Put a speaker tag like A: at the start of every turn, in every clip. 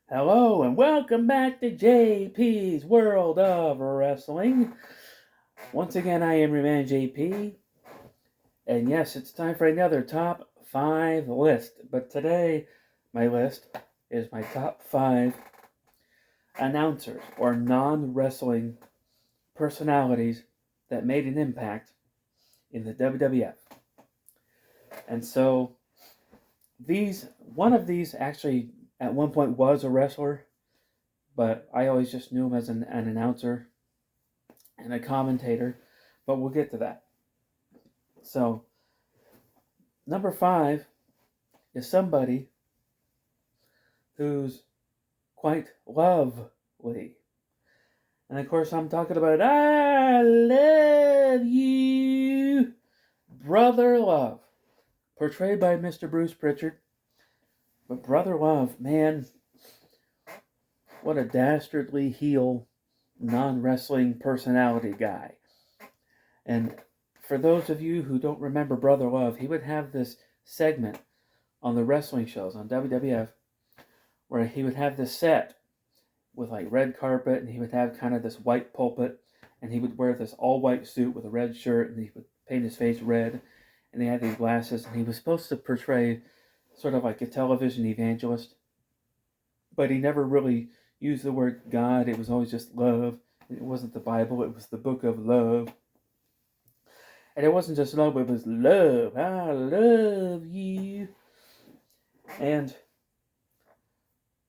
A: Hello and welcome back to J.P.s World of Wrestling. Once again, I am your man JP, and yes, it's time for another top 5 list. But today, my list is my top 5 announcers or non wrestling personalities that made an impact in the WWF. And so, one of these actually at one point was a wrestler, but I always just knew him as an announcer and a commentator, but we'll get to that. So, number 5 is somebody who's quite lovely. And of course, I'm talking about I Love You, Brother Love, portrayed by Mr. Bruce Pritchard. But Brother Love, man, what a dastardly heel, non wrestling personality guy. And for those of you who don't remember Brother Love, he would have this segment on the wrestling shows on WWF where he would have this set with like red carpet, and he would have kind of this white pulpit, and he would wear this all white suit with a red shirt, and he would paint his face red, and he had these glasses, and he was supposed to portray sort of like a television evangelist, but he never really used the word God. It was always just love. It wasn't the Bible, it was the book of love. And it wasn't just love, it was love. I love you. And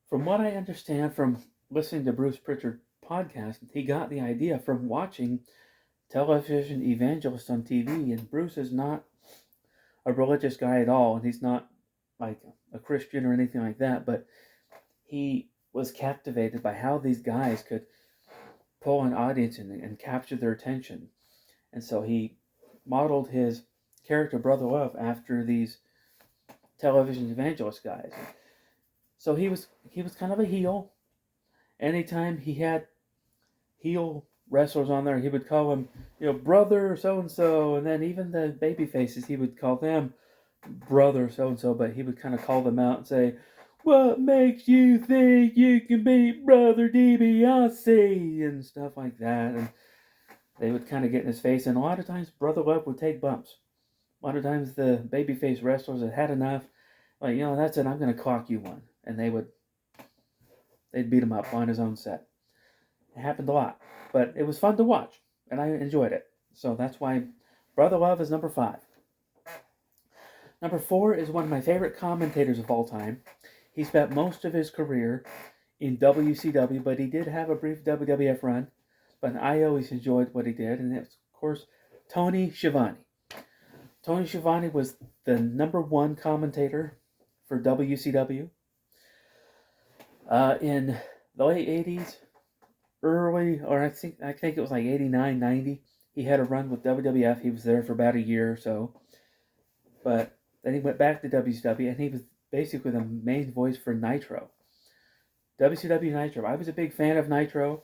A: from what I understand from listening to Bruce Pritchard podcast, he got the idea from watching television evangelists on TV. And Bruce is not a religious guy at all, and he's not like a Christian or anything like that, but he was captivated by how these guys could pull an audience and capture their attention. And so he modeled his character Brother Love after these television evangelist guys. So he was kind of a heel. Anytime he had heel wrestlers on there, he would call them, brother so and so, and then even the baby faces, he would call them brother so and so, but he would kind of call them out and say, "What makes you think you can beat Brother DiBiase?" and stuff like that. And they would kind of get in his face, and a lot of times Brother Love would take bumps. A lot of times the babyface wrestlers had enough, like, that's it, I'm going to clock you one. And they'd beat him up on his own set. It happened a lot, but it was fun to watch, and I enjoyed it. So that's why Brother Love is number 5. Number 4 is one of my favorite commentators of all time. He spent most of his career in WCW, but he did have a brief WWF run. But I always enjoyed what he did, and it's, of course, Tony Schiavone. Tony Schiavone was the number 1 commentator for WCW. In the late 80s, I think it was like 89, 90, he had a run with WWF. He was there for about a year or so. But then he went back to WCW, and he was basically the main voice for Nitro. WCW Nitro. I was a big fan of Nitro,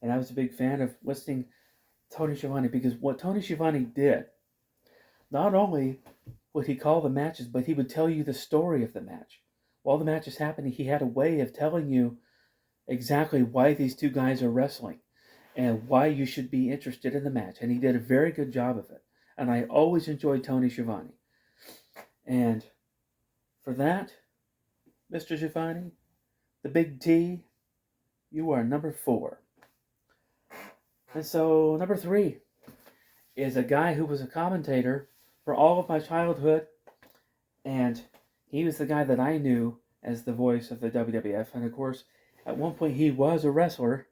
A: and I was a big fan of listening to Tony Schiavone, because what Tony Schiavone did, not only would he call the matches, but he would tell you the story of the match. While the match is happening, he had a way of telling you exactly why these two guys are wrestling and why you should be interested in the match. And he did a very good job of it. And I always enjoyed Tony Schiavone. And for that, Mr. Schiavone, the big T, you are number 4. And so number 3 is a guy who was a commentator for all of my childhood, and he was the guy that I knew as the voice of the WWF. And of course, at one point he was a wrestler,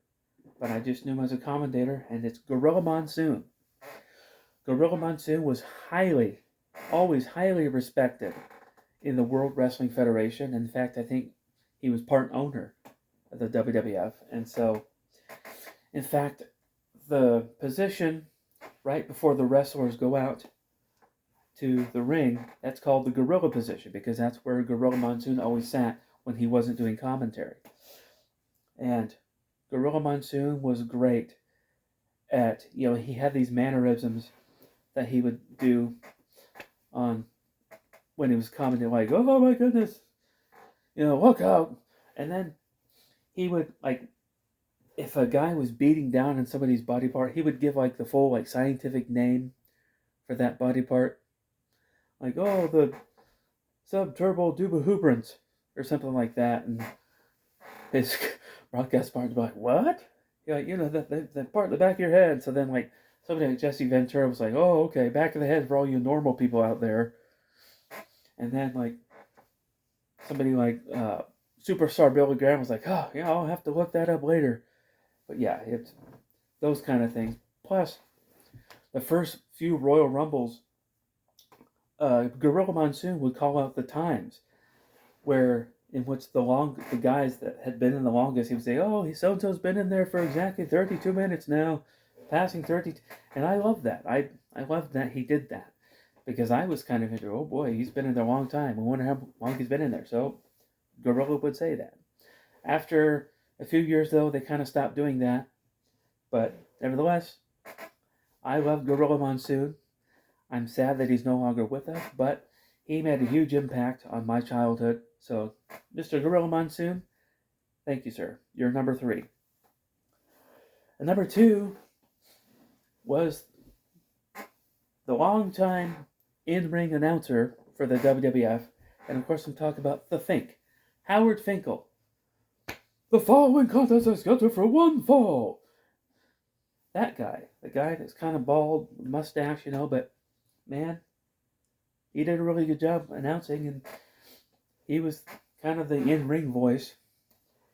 A: but I just knew him as a commentator, and it's Gorilla Monsoon. Gorilla Monsoon was always highly respected in the World Wrestling Federation. In fact, I think he was part owner of the WWF. And so, in fact, the position right before the wrestlers go out to the ring, that's called the gorilla position, because that's where Gorilla Monsoon always sat when he wasn't doing commentary. And Gorilla Monsoon was great at, he had these mannerisms that he would do on when he was commenting, like, "Oh my goodness, look out." And then he would, like, if a guy was beating down on somebody's body part, he would give, like, the full, like, scientific name for that body part. Like, oh, the subturbodobahuberance, or something like that. And his broadcast partner would be like, what? Yeah, you know, that part in the back of your head. So then, like, somebody like Jesse Ventura was like, oh, okay, back of the head for all you normal people out there. And then, like, somebody like Superstar Billy Graham was like, oh, yeah, I'll have to look that up later. But yeah, it's those kind of things. Plus, the first few Royal Rumbles, Gorilla Monsoon would call out the times where in which the guys that had been in the longest, he would say, oh, so and so's been in there for exactly 32 minutes now, passing 30, and I love that. I love that he did that because I was kind of into, oh boy, he's been in there a long time. I wonder how long he's been in there. So Gorilla would say that. After a few years, though, they kind of stopped doing that. But nevertheless, I love Gorilla Monsoon. I'm sad that he's no longer with us, but he made a huge impact on my childhood. So, Mr. Gorilla Monsoon, thank you, sir. You're number 3. And number 2 was the longtime in-ring announcer for the WWF. And of course, I'm talking about the Fink, Howard Finkel. The following contest is scheduled for one fall. That guy, the guy that's kind of bald, mustache, you know, but man, he did a really good job announcing, and he was kind of the in-ring voice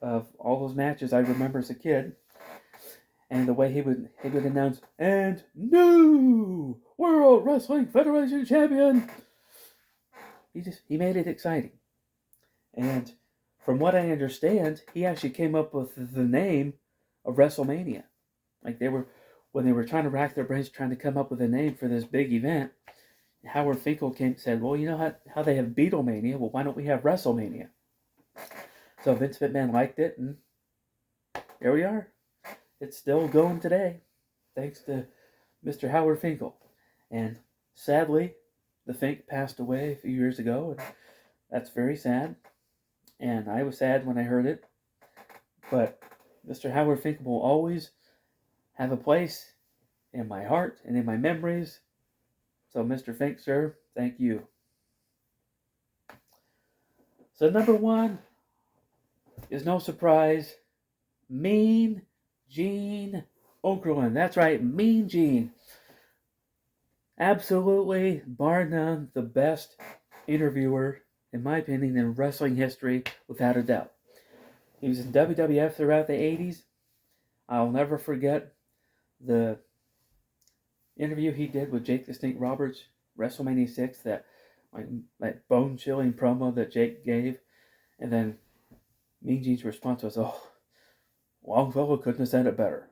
A: of all those matches I remember as a kid. And the way he would announce, and new World Wrestling Federation champion. He made it exciting. And from what I understand, he actually came up with the name of WrestleMania. Like when they were trying to rack their brains trying to come up with a name for this big event, Howard Finkel said, well, you know how they have Beatlemania? Well, why don't we have WrestleMania? So Vince McMahon liked it, and here we are. It's still going today, thanks to Mr. Howard Finkel. And sadly, the Fink passed away a few years ago, and that's very sad. And I was sad when I heard it. But Mr. Howard Finkel will always have a place in my heart and in my memories. So, Mr. Fink, sir, thank you. So, number 1 is no surprise, Mean Gene Okerlund. That's right, Mean Gene. Absolutely, bar none, the best interviewer, in my opinion, in wrestling history, without a doubt. He was in WWF throughout the 80s. I'll never forget the interview he did with Jake the Snake Roberts, WrestleMania 6, that bone-chilling promo that Jake gave. And then Mean Gene's response was, oh, Longfellow couldn't have said it better.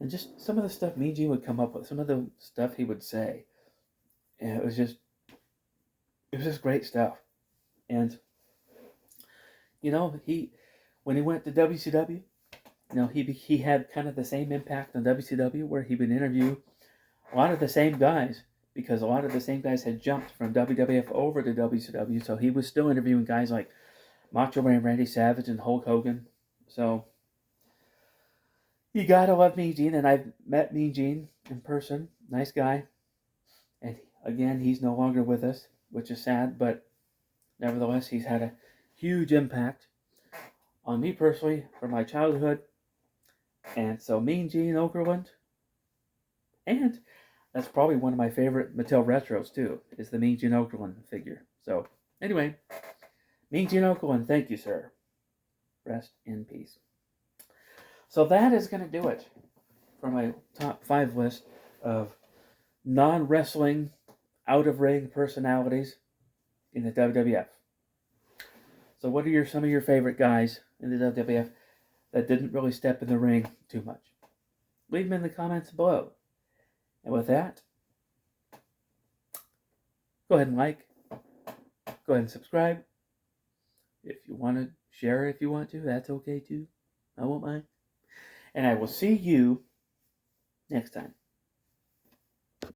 A: And just some of the stuff Mean Gene would come up with, some of the stuff he would say. And it was just great stuff. And, you know, when he went to WCW, you know, he had kind of the same impact on WCW, where he would interview a lot of the same guys, because a lot of the same guys had jumped from WWF over to WCW, so he was still interviewing guys like Macho Man Randy Savage and Hulk Hogan. So you gotta love Mean Gene, and I've met Mean Gene in person. Nice guy. And again, he's no longer with us, which is sad, but nevertheless, he's had a huge impact on me personally from my childhood. And so Mean Gene Okerlund, and that's probably one of my favorite Mattel retros too, is the Mean Gene Okerlund figure. So anyway, Mean Gene Okerlund, thank you, sir. Rest in peace. So that is going to do it for my top 5 list of non-wrestling, out-of-ring personalities in the WWF. So what are some of your favorite guys in the WWF that didn't really step in the ring too much? Leave them in the comments below. And with that, go ahead and like. Go ahead and subscribe. If you want to share, if you want to, that's okay too. I won't mind. And I will see you next time.